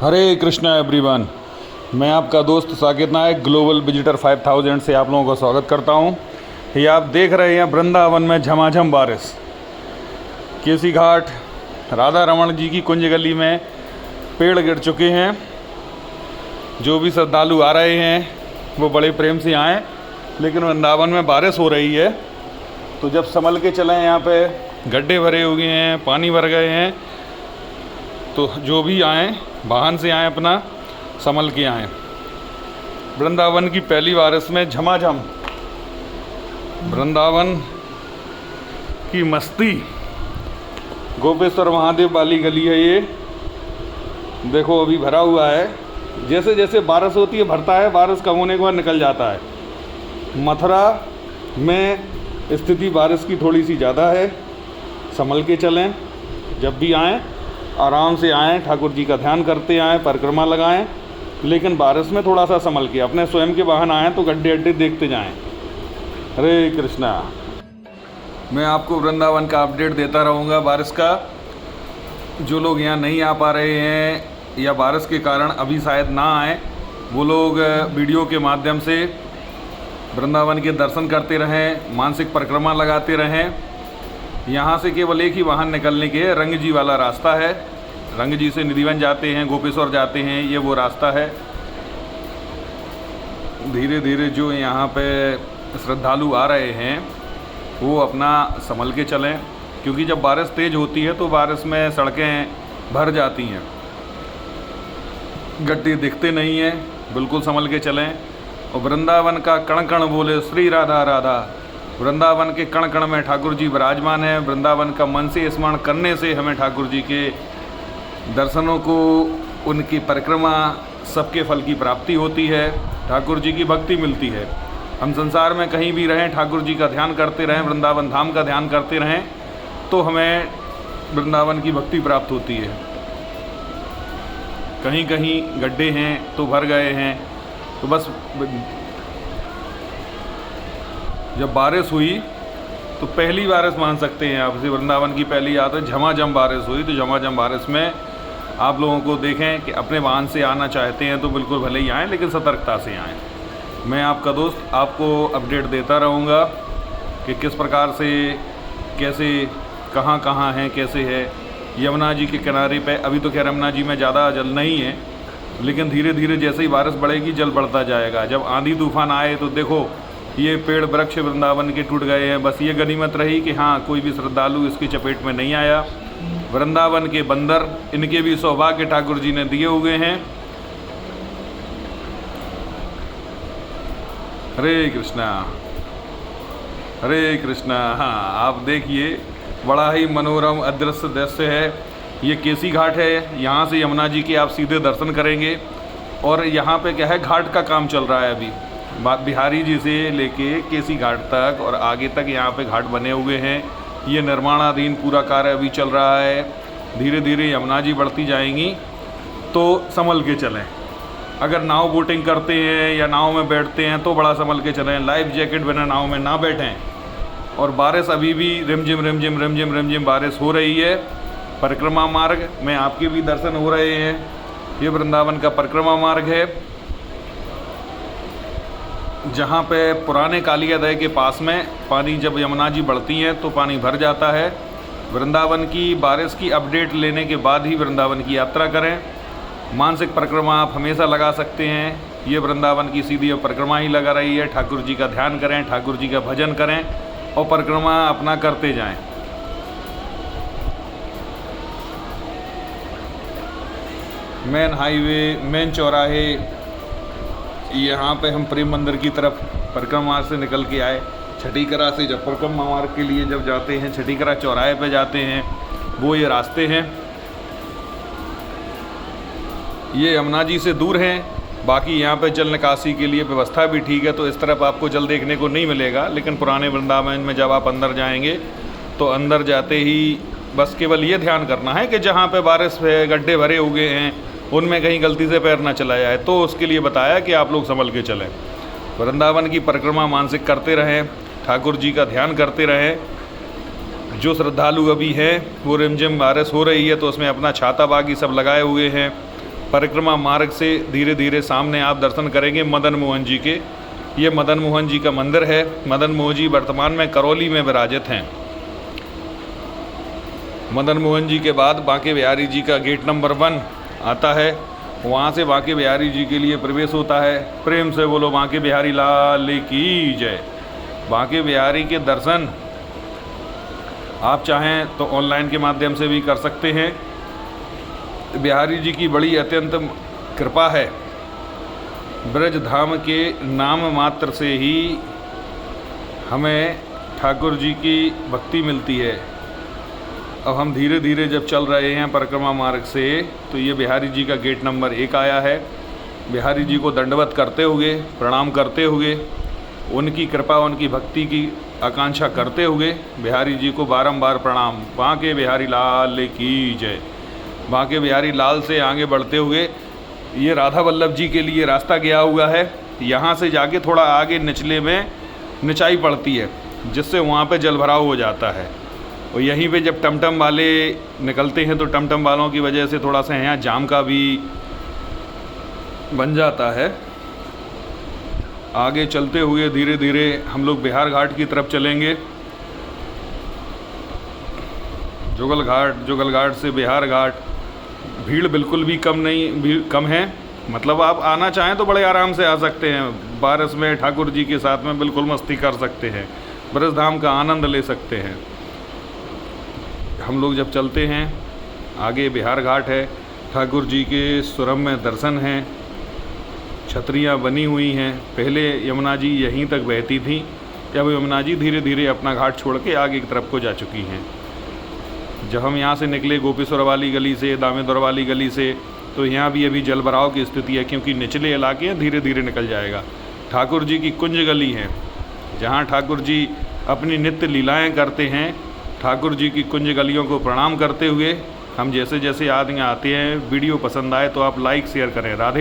हरे Krishna everyone. मैं आपका दोस्त साकेत नायक ग्लोबल विजिटर 5000 से आप लोगों का स्वागत करता हूं। ये आप देख रहे हैं वृंदावन में झमाझम बारिश। केसी घाट राधा रमन जी की कुंज गली में पेड़ गिर चुके हैं। जो भी श्रद्धालु आ रहे हैं वो बड़े प्रेम से आएँ, लेकिन वृंदावन में बारिश हो रही है तो जब संभल के चलें। यहाँ पे गड्ढे भरे हो गए हैं, पानी भर गए हैं, तो जो भी आएँ वाहन से आएँ, अपना संभल के आएँ। वृंदावन की पहली बारिश में झमाझम वृंदावन की मस्ती। गोपेश्वर महादेव वाली गली है ये। देखो अभी भरा हुआ है। जैसे जैसे बारिश होती है भरता है, बारिश कम होने के बाद निकल जाता है। मथुरा में स्थिति बारिश की थोड़ी सी ज़्यादा है। संभल के चलें, जब भी आएँ आराम से आएँ, ठाकुर जी का ध्यान करते आएँ, परिक्रमा लगाएं, लेकिन बारिश में थोड़ा सा संभल के। अपने स्वयं के वाहन आएँ तो गड्ढे अड्डे देखते जाएं। हरे कृष्णा। मैं आपको वृंदावन का अपडेट देता रहूँगा बारिश का। जो लोग यहाँ नहीं आ पा रहे हैं या बारिश के कारण अभी शायद ना आए, वो लोग वीडियो के माध्यम से वृंदावन के दर्शन करते रहें, मानसिक परिक्रमा लगाते रहें। यहाँ से केवल एक ही वाहन निकलने के रंग जी वाला रास्ता है। रंग जी से निधिवन जाते हैं, गोपेश्वर जाते हैं, ये वो रास्ता है। धीरे धीरे जो यहाँ पे श्रद्धालु आ रहे हैं वो अपना संभल के चलें, क्योंकि जब बारिश तेज़ होती है तो बारिश में सड़कें भर जाती हैं, गड्ढे दिखते नहीं हैं। बिल्कुल संभल के चलें। और वृंदावन का कण कण बोले श्री राधा राधा। वृंदावन के कण कण में ठाकुर जी विराजमान हैं। वृंदावन का मन से स्मरण करने से हमें ठाकुर जी के दर्शनों को, उनकी परिक्रमा, सबके फल की प्राप्ति होती है, ठाकुर जी की भक्ति मिलती है। हम संसार में कहीं भी रहें, ठाकुर जी का ध्यान करते रहें, वृंदावन धाम का ध्यान करते रहें, तो हमें वृंदावन की भक्ति प्राप्त होती है। कहीं कहीं गड्ढे हैं तो भर गए हैं, तो बस जब बारिश हुई तो पहली बारिश मान सकते हैं आप। वृंदावन की पहली याद है, झमाझम बारिश हुई। तो झमाझम बारिश में आप लोगों को देखें कि अपने वाहन से आना चाहते हैं तो बिल्कुल भले ही आएँ, लेकिन सतर्कता से आएँ। मैं आपका दोस्त आपको अपडेट देता रहूँगा कि किस प्रकार से, कैसे, कहाँ कहाँ हैं, कैसे है। यमुना जी के किनारे पे अभी तो खैर यमुना जी में ज़्यादा जल नहीं है, लेकिन धीरे धीरे जैसे ही बारिश बढ़ेगी जल बढ़ता जाएगा। जब आंधी तूफान आए तो देखो ये पेड़ वृक्ष वृंदावन के टूट गए हैं। बस ये गनीमत रही कि हाँ, कोई भी श्रद्धालु इसकी चपेट में नहीं आया। वृंदावन के बंदर, इनके भी सौभाग्य ठाकुर जी ने दिए हुए हैं। हरे कृष्णा हरे कृष्णा। हाँ, आप देखिए बड़ा ही मनोरम अदृश्य दृश्य है। ये केसी घाट है। यहाँ से यमुना जी के आप सीधे दर्शन करेंगे। और यहाँ पे क्या है, घाट का काम चल रहा है अभी। बिहारी जी से लेके केसी घाट तक और आगे तक यहाँ पे घाट बने हुए हैं। ये निर्माणाधीन पूरा कार्य अभी चल रहा है। धीरे धीरे यमुना जी बढ़ती जाएंगी, तो संभल के चलें। अगर नाव बोटिंग करते हैं या नाव में बैठते हैं तो बड़ा संभल के चलें। लाइफ जैकेट बिना नाव में ना बैठें। और बारिश अभी भी रिमझिम रिमझिम रिमझिम रिमझिम बारिश हो रही है। परिक्रमा मार्ग में आपके भी दर्शन हो रहे हैं। ये वृंदावन का परिक्रमा मार्ग है, जहाँ पे पुराने कालिया दह के पास में पानी, जब यमुना जी बढ़ती हैं तो पानी भर जाता है। वृंदावन की बारिश की अपडेट लेने के बाद ही वृंदावन की यात्रा करें। मानसिक परिक्रमा आप हमेशा लगा सकते हैं। ये वृंदावन की सीधी परिक्रमा ही लगा रही है। ठाकुर जी का ध्यान करें, ठाकुर जी का भजन करें और परिक्रमा अपना करते जाएं। मेन हाईवे, मेन चौराहे, यहाँ पे हम प्रेम मंदिर की तरफ परिक्रमा से निकल के आए। छठीकरा से जब परिक्रमा मार्ग के लिए जब जाते हैं, छठीकरा चौराहे पे जाते हैं, वो ये रास्ते हैं। ये यमुना जी से दूर हैं। बाकी यहाँ पे जल निकासी के लिए व्यवस्था भी ठीक है, तो इस तरफ आपको जल देखने को नहीं मिलेगा। लेकिन पुराने वृंदावन में जब आप अंदर जाएंगे तो अंदर जाते ही बस केवल ये ध्यान करना है कि जहाँ पे बारिश है, गड्ढे भरे हुए हैं, उनमें कहीं गलती से पैर ना चला जाए। तो उसके लिए बताया कि आप लोग संभल के चलें। वृंदावन की परिक्रमा मानसिक करते रहें, ठाकुर जी का ध्यान करते रहें। जो श्रद्धालु अभी हैं वो रिमझिम बारिश हो रही है तो उसमें अपना छाता बागी सब लगाए हुए हैं। परिक्रमा मार्ग से धीरे धीरे सामने आप दर्शन करेंगे मदन मोहन जी के। ये मदन मोहन जी का मंदिर है। मदन मोहन जी वर्तमान में करौली में विराजित हैं। मदन मोहन जी के बाद बांके बिहारी जी का गेट नंबर 1 आता है। वहाँ से बांके बिहारी जी के लिए प्रवेश होता है। प्रेम से बोलो बांके बिहारी लाल की जय। बांके बिहारी के दर्शन आप चाहें तो ऑनलाइन के माध्यम से भी कर सकते हैं। बिहारी जी की बड़ी अत्यंत कृपा है। ब्रज धाम के नाम मात्र से ही हमें ठाकुर जी की भक्ति मिलती है। अब हम धीरे धीरे जब चल रहे हैं परिक्रमा मार्ग से, तो ये बिहारी जी का गेट नंबर 1 आया है। बिहारी जी को दंडवत करते हुए, प्रणाम करते हुए, उनकी कृपा उनकी भक्ति की आकांक्षा करते हुए बिहारी जी को बारंबार प्रणाम। बांके बिहारी लाल की जय। बांके बिहारी लाल से आगे बढ़ते हुए ये राधा वल्लभ जी के लिए रास्ता गया हुआ है। यहाँ से जाके थोड़ा आगे निचले में निचाई पड़ती है, जिससे वहाँ पे जल भराव हो जाता है। और यहीं पे जब टमटम वाले निकलते हैं तो टमटम वालों की वजह से थोड़ा सा यहाँ जाम का भी बन जाता है। आगे चलते हुए धीरे धीरे हम लोग बिहार घाट की तरफ चलेंगे। जुगल घाट से बिहार घाट भीड़ बिल्कुल भी कम नहीं, भीड़ कम है। मतलब आप आना चाहें तो बड़े आराम से आ सकते हैं। बारिश में ठाकुर जी के साथ में बिल्कुल मस्ती कर सकते हैं, ब्रज धाम का आनंद ले सकते हैं। हम लोग जब चलते हैं आगे बिहार घाट है। ठाकुर जी के सुरम्य दर्शन हैं। छतरियाँ बनी हुई हैं। पहले यमुना जी यहीं तक बहती थी, अब यमुना जी धीरे धीरे अपना घाट छोड़ के आगे की तरफ को जा चुकी हैं। जब हम यहाँ से निकले गोपेश्वर वाली गली से, दामेश्वर वाली गली से, तो यहाँ भी अभी जल भराव की स्थिति है, क्योंकि निचले इलाके हैं, धीरे धीरे निकल जाएगा। ठाकुर जी की कुंज गली है, जहाँ ठाकुर जी अपनी नित्य लीलाएँ करते हैं। ठाकुर जी की कुंज गलियों को प्रणाम करते हुए हम जैसे जैसे आगे आते हैं, वीडियो पसंद आए तो आप लाइक शेयर करें। राधे।